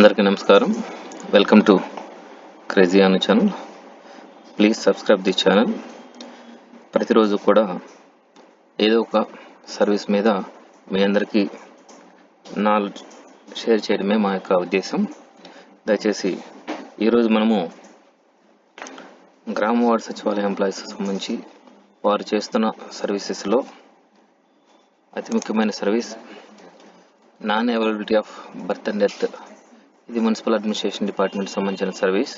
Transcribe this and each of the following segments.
అందరికీ నమస్కారం. Welcome to crazy Anu channel. Please subscribe the channel. ప్రతిరోజు కూడా ఏదో ఒక సర్వీస్ మీద మీ అందరికీ నాలెడ్జ్ షేర్ చేయడమే మా యొక్క ఉద్దేశం. దయచేసి ఈరోజు మనము గ్రామ వార్డు సచివాలయ ఎంప్లాయీస్కి సంబంధించి వారు చేస్తున్న సర్వీసెస్లో అతి ముఖ్యమైన service non availability of birth and death. ఇది మున్సిపల్ అడ్మినిస్ట్రేషన్ డిపార్ట్మెంట్ సంబంధించిన service.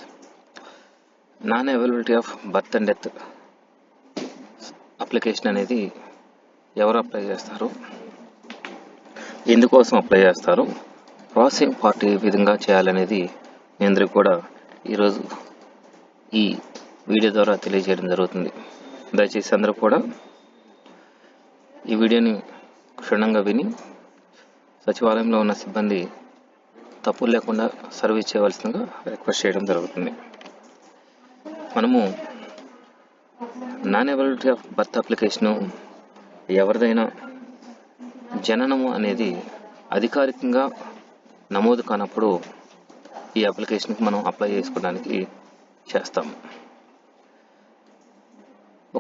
Non availability of birth and death application అనేది ఎవరు అప్లై చేస్తారు, ఎందుకోసం అప్లై చేస్తారు, ప్రాసెసింగ్ పార్ట్ ఏ విధంగా చేయాలనేది మీ అందరికీ కూడా ఈరోజు ఈ వీడియో ద్వారా తెలియజేయడం జరుగుతుంది. దయచేసి అందరూ కూడా ఈ వీడియోని క్షుణ్ణంగా విని సచివాలయంలో ఉన్న సిబ్బంది తప్పులు లేకుండా సర్వీస్ చేయవలసిందిగా రిక్వెస్ట్ చేయడం జరుగుతుంది. మనము non availability of birth application ఎవరిదైనా జననము అనేది అధికారికంగా నమోదు కానప్పుడు ఈ అప్లికేషన్కి మనం అప్లై చేసుకోవడానికి చేస్తాము.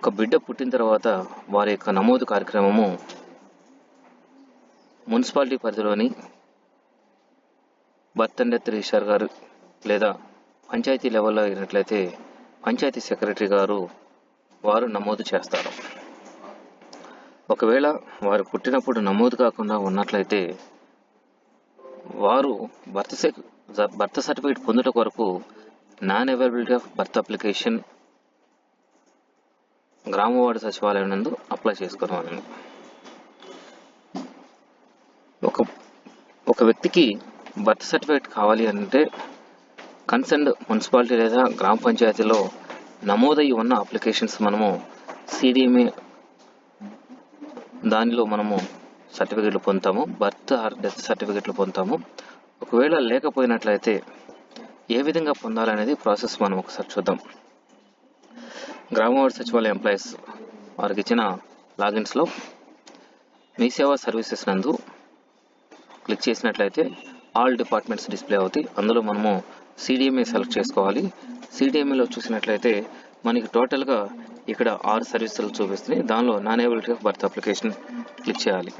ఒక బిడ్డ పుట్టిన తర్వాత వారి యొక్క నమోదు కార్యక్రమము మున్సిపాలిటీ పరిధిలోని బర్త్ అండ్ డెత్ రిజిస్ట్రార్ గారు లేదా పంచాయతీ లెవెల్లో అయినట్లయితే పంచాయతీ సెక్రటరీ గారు వారు నమోదు చేస్తారు. ఒకవేళ వారు పుట్టినప్పుడు నమోదు కాకుండా ఉన్నట్లయితే వారు బర్త్ సర్టిఫికేట్ పొందుట కొరకు non availability of berth application గ్రామ వార్డు సచివాలయం నందు అప్లై చేసుకోవాలి. ఒక వ్యక్తికి బర్త్ సర్టిఫికేట్ కావాలి అంటే కన్సర్న్డ్ మున్సిపాలిటీ లేదా గ్రామ పంచాయతీలో నమోదై ఉన్న అప్లికేషన్స్ మనము సిడిఎంఏ దానిలో మనము సర్టిఫికేట్లు పొందుతాము, బర్త్ ఆర్ డెత్ సర్టిఫికేట్లు పొందుతాము. ఒకవేళ లేకపోయినట్లయితే ఏ విధంగా పొందాలనేది ప్రాసెస్ మనం ఒకసారి చూద్దాం. గ్రామ వార్డు సచివాలయ ఎంప్లాయీస్ వారికి ఇచ్చిన లాగిన్స్లో మీ సేవా సర్వీసెస్ నందు క్లిక్ చేసినట్లయితే ఆల్ డిపార్ట్మెంట్స్ డిస్ప్లే అవుతాయి. అందులో మనము సిడిఎంఏ సెలెక్ట్ చేసుకోవాలి. సిడిఎంఏలో చూసినట్లయితే మనకి టోటల్గా ఇక్కడ 6 సర్వీసులు చూపిస్తున్నాయి. దానిలో non availability of berth application click చేయాలి.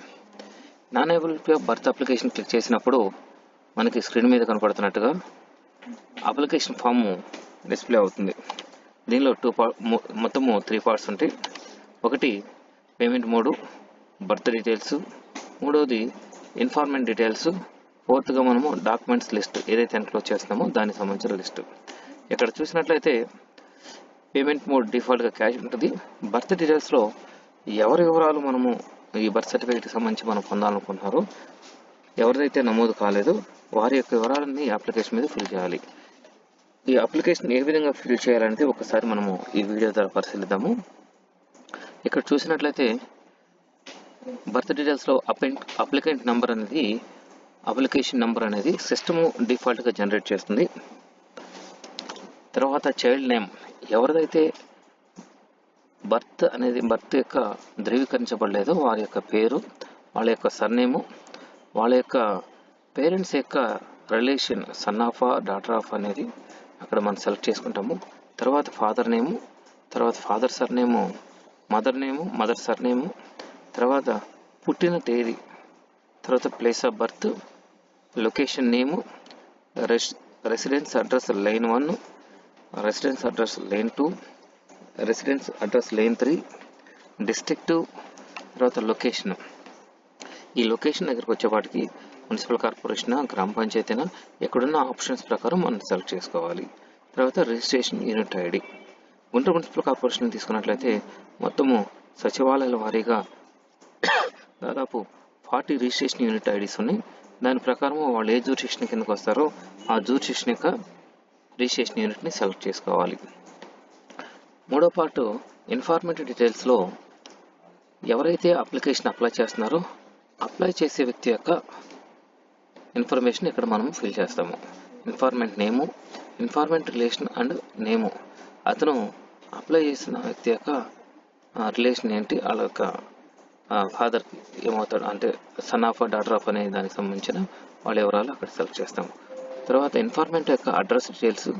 Non availability of berth application click చేసినప్పుడు మనకి స్క్రీన్ మీద కనపడుతున్నట్టుగా అప్లికేషన్ ఫామ్ డిస్ప్లే అవుతుంది. దీనిలో మొత్తము 3 పార్ట్స్ ఉంటాయి. ఒకటి పేమెంట్ మోడు, బర్త్ డీటెయిల్స్, మూడవది ఇన్ఫార్మెంట్ డీటెయిల్స్, ఫోర్త్గా మనము డాక్యుమెంట్స్ లిస్ట్ ఏదైతే ఎన్క్లోజ్ చేస్తామో దానికి సంబంధించిన లిస్టు. ఇక్కడ చూసినట్లయితే పేమెంట్ మోడ్ డిఫాల్ట్గా క్యాష్ ఉంటుంది. బర్త్ డీటెయిల్స్లో ఎవరి వివరాలు మనము ఈ బర్త్ సర్టిఫికేట్కి సంబంధించి మనం పొందాలనుకుంటున్నారో ఎవరిదైతే నమోదు కాలేదో వారి యొక్క వివరాలన్నీ అప్లికేషన్ మీద ఫిల్ చేయాలి. ఈ అప్లికేషన్ ఏ విధంగా ఫిల్ చేయాలనేది ఒకసారి మనము ఈ వీడియో ద్వారా పరిశీలిద్దాము. ఇక్కడ చూసినట్లయితే బర్త్ డీటెయిల్స్లో అప్లికెంట్ నెంబర్ అనేది అప్లికేషన్ నెంబర్ అనేది సిస్టమ్ డిఫాల్ట్గా జనరేట్ చేస్తుంది. తర్వాత చైల్డ్ నేమ్, ఎవరిదైతే బర్త్ యొక్క ధృవీకరించబడలేదో వారి యొక్క పేరు, వాళ్ళ యొక్క సర్నేము, వాళ్ళ యొక్క పేరెంట్స్ యొక్క relation son of daughter of అనేది అక్కడ మనం సెలెక్ట్ చేసుకుంటాము. తర్వాత ఫాదర్ నేము, తర్వాత father surname, mother name, mother surname, తర్వాత పుట్టిన తేదీ, తర్వాత place of birth, location name, residence address line 1, residence address line 2, residence address line 3, district, తర్వాత లొకేషన్. ఈ లొకేషన్ దగ్గరకు వచ్చేవాటికి మున్సిపల్ కార్పొరేషన్, గ్రామ పంచాయతీనా, ఎక్కడున్న ఆప్షన్స్ ప్రకారం మనం సెలెక్ట్ చేసుకోవాలి. తర్వాత registration unit ID. Guntur municipal corporation తీసుకున్నట్లయితే మొత్తము సచివాలయాల వారీగా దాదాపు 40 రిజిస్ట్రేషన్ యూనిట్ ఐడీస్ ఉన్నాయి. దాని ప్రకారం వాళ్ళు ఏ జ్యూరిడిక్షన్ కిందకు వస్తారో ఆ జ్యూరిడిక్షన్ యొక్క రిజిస్ట్రేషన్ యూనిట్ని సెలెక్ట్ చేసుకోవాలి. మూడో పార్ట్ ఇన్ఫార్మెంట్ డీటెయిల్స్లో ఎవరైతే అప్లికేషన్ అప్లై చేస్తున్నారో అప్లై చేసే వ్యక్తి యొక్క ఇన్ఫర్మేషన్ ఇక్కడ మనం ఫిల్ చేస్తాము. Informant name, informant relation and name, అతను అప్లై చేసిన వ్యక్తి యొక్క రిలేషన్ ఏంటి, వాళ్ళ యొక్క ఫాదర్ ఏమవుతాడు అంటే సన్ ఆఫ్ డాటర్ ఆఫ్ అనే దానికి సంబంధించిన వాళ్ళ వివరాలు అక్కడ సెలెక్ట్ చేస్తాము. తర్వాత ఇన్ఫార్మెంట్ యొక్క అడ్రస్ డీటెయిల్స్,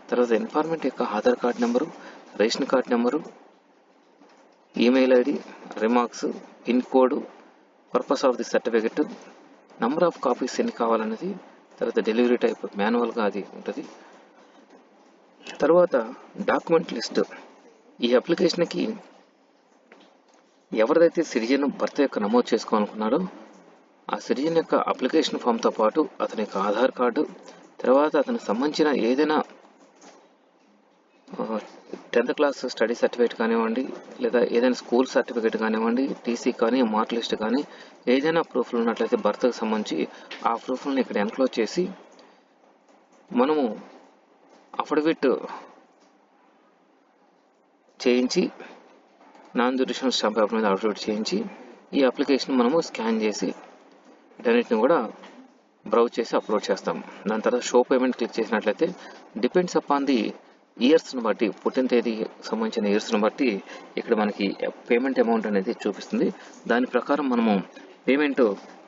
తర్వాత ఇన్ఫార్మెంట్ యొక్క Aadhaar card number, ration card number, email ID, remarks, pin code, purpose of the certificate, number of copies ఎన్ని కావాలనేది, తర్వాత డెలివరీ టైప్ మాన్యువల్గా అది ఉంటుంది. తర్వాత డాక్యుమెంట్ లిస్ట్. ఈ అప్లికేషన్కి ఎవరిదైతే సిటిజన్ భర్త యొక్క నమోదు చేసుకోవాలనుకున్నాడో ఆ సిటిజన్ యొక్క అప్లికేషన్ ఫామ్తో పాటు అతని యొక్క ఆధార్ కార్డు, తర్వాత అతనికి సంబంధించిన ఏదైనా 10th క్లాస్ స్టడీ సర్టిఫికేట్ కానివ్వండి, లేదా ఏదైనా స్కూల్ సర్టిఫికేట్ కానివ్వండి, టీసీ కానీ, మార్క్ లిస్ట్ కానీ, ఏదైనా ప్రూఫ్లు ఉన్నట్లయితే భర్తకు సంబంధించి ఆ ప్రూఫ్లను ఇక్కడ ఎన్క్లోజ్ చేసి మనము అఫిడవిట్ చేయించి, నాన్ జ్యుడిషియల్ స్టాంప్ పేపర్ మీద అఫిడవిట్ చేయించి ఈ అప్లికేషన్ మనము స్కాన్ చేసి వీటన్నిటిని కూడా బ్రౌజ్ చేసి అప్లోడ్ చేస్తాం. దాని తర్వాత షో పేమెంట్ క్లిక్ చేసినట్లయితే డిపెండ్స్ అపాన్ ది ఇయర్స్ని బట్టి, పుట్టిన తేదీకి సంబంధించిన ఇయర్స్ని బట్టి ఇక్కడ మనకి పేమెంట్ అమౌంట్ అనేది చూపిస్తుంది. దాని ప్రకారం మనము పేమెంట్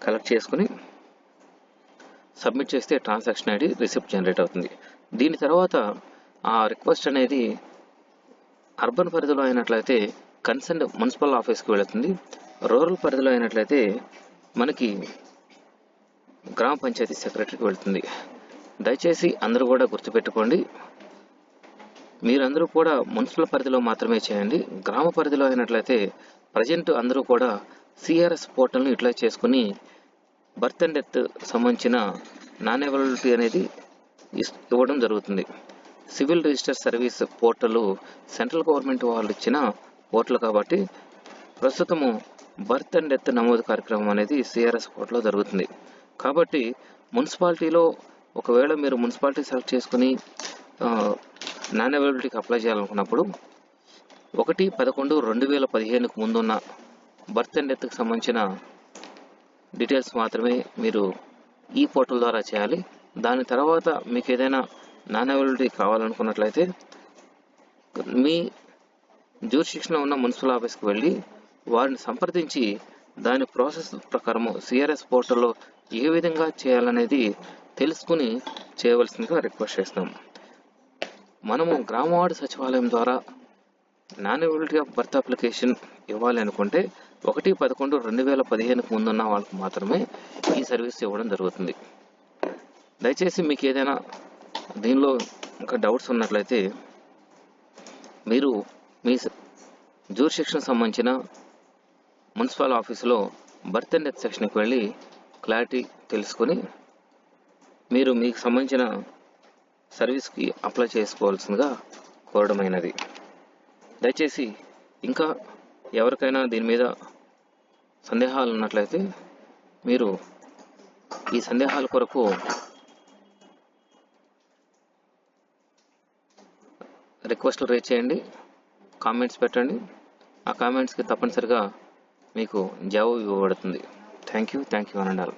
కలెక్ట్ చేసుకుని సబ్మిట్ చేస్తే ట్రాన్సాక్షన్ ఐడి రిసిప్ట్ జనరేట్ అవుతుంది. దీని తర్వాత ఆ రిక్వెస్ట్ అనేది అర్బన్ పరిధిలో అయినట్లయితే కన్సర్న్ మున్సిపల్ ఆఫీస్కి వెళుతుంది. రూరల్ పరిధిలో అయినట్లయితే మనకి గ్రామ పంచాయతీ సెక్రటరీకి వెళుతుంది. దయచేసి అందరూ కూడా గుర్తుపెట్టుకోండి, మీరందరూ కూడా మున్సిపల్ పరిధిలో మాత్రమే చేయండి. గ్రామ పరిధిలో అయినట్లయితే ప్రజెంట్ అందరూ కూడా సిఆర్ఎస్ పోర్టల్ని యూటిలైజ్ చేసుకుని బర్త్ అండ్ డెత్ సంబంధించిన నాన్ అవైలబిలిటీ అనేది ఇవ్వడం జరుగుతుంది. Civil register service portal central government వాళ్ళు ఇచ్చిన పోర్టల్ కాబట్టి ప్రస్తుతము బర్త్ అండ్ డెత్ నమోదు కార్యక్రమం అనేది సిఆర్ఎస్ పోర్టల్లో జరుగుతుంది. కాబట్టి మున్సిపాలిటీలో ఒకవేళ మీరు మున్సిపాలిటీ సెలెక్ట్ చేసుకుని నాన్ అవైలబిలిటీకి అప్లై చేయాలనుకున్నప్పుడు 1/11/2015కు ముందున్న బర్త్ అండ్ డెత్కి సంబంధించిన డీటెయిల్స్ మాత్రమే మీరు ఈ పోర్టల్ ద్వారా చేయాలి. దాని తర్వాత మీకు ఏదైనా నాన్ అవైలబిలిటీ కావాలనుకున్నట్లయితే మీ జ్యూరిస్డిక్షన్లో ఉన్న మున్సిపల్ ఆఫీస్కి వెళ్ళి వారిని సంప్రదించి దాని ప్రాసెస్ ప్రకారము సిఆర్ఎస్ పోర్టల్లో ఏ విధంగా చేయాలనేది తెలుసుకుని చేయవలసిందిగా రిక్వెస్ట్ చేస్తాం. మనము గ్రామవార్డు సచివాలయం ద్వారా non availability of berth application ఇవ్వాలి అనుకుంటే 1/11/2015కు ముందున్న వాళ్ళకి మాత్రమే ఈ సర్వీస్ ఇవ్వడం జరుగుతుంది. దయచేసి మీకు ఏదైనా దీనిలో ఇంకా డౌట్స్ ఉన్నట్లయితే మీరు మీ జ్యూరిస్డిక్షన్ సంబంధించిన మున్సిపల్ ఆఫీసులో బర్త్ అండ్ డెత్ సెక్షన్కి వెళ్ళి క్లారిటీ తెలుసుకొని మీరు మీకు సంబంధించిన సర్వీస్కి అప్లై చేసుకోవాల్సిందిగా కోరడమైనది. దయచేసి ఇంకా ఎవరికైనా దీని మీద సందేహాలు ఉన్నట్లయితే మీరు ఈ సందేహాల కొరకు రిక్వెస్ట్లు రేజ్ చేయండి, కామెంట్స్ పెట్టండి. ఆ కామెంట్స్కి తప్పనిసరిగా మీకు జవాబు ఇవ్వబడుతుంది. థ్యాంక్ యూ అనండి.